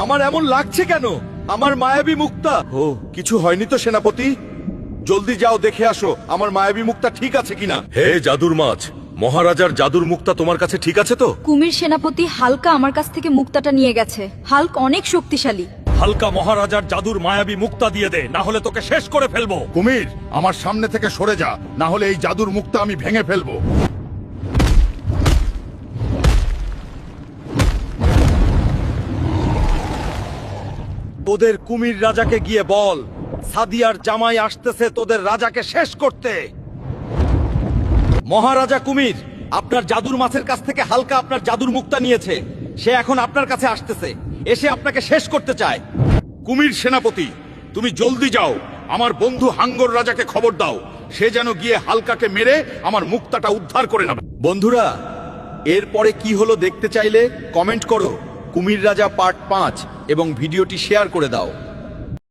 আমার এমন লাগছে কেন? আমার মায়াবী মুক্তা। ও কিছু হয়নি তো সেনাপতি? জলদি যাও দেখে আসো আমার মায়াবী মুক্তা ঠিক আছে কিনা। হে জাদুর মাছ, মহারাজার জাদুর মুক্তা তোমার কাছে ঠিক আছে তো? কুমির সেনাপতি হালকা আমার কাছ থেকে মুক্তাটা নিয়ে গেছে। হাল্ক অনেক শক্তিশালী। হালকা মহারাজার জাদুর মায়াবী মুক্তা দিয়ে দে, না হলে তোকে শেষ করে ফেলবো। কুমির, আমার সামনে থেকে সরে যা, না হলে এই জাদুর মুক্তা আমি ভেঙে ফেলবো। তোদের কুমির রাজাকে গিয়ে বল, সাদিয়ার জামাই আসতেছে তোদের রাজাকে শেষ করতে। মহারাজা কুমির, আপনার জাদুর মাছের কাছ থেকে হালকা আপনার জাদুর মুক্তা নিয়েছে। সে এখন আপনার কাছে আসতেছে, এসে আপনাকে শেষ করতে চায়। কুমির সেনাপতি, তুমি জলদি যাও, আমার বন্ধু হাঙ্গর রাজাকে খবর দাও, সে যেন গিয়ে হালকাকে মেরে আমার মুক্তাটা উদ্ধার করে নেবে। বন্ধুরা, এরপরে কি হলো দেখতে চাইলে কমেন্ট করো কুমির রাজা পার্ট 5 এবং ভিডিওটি শেয়ার করে দাও।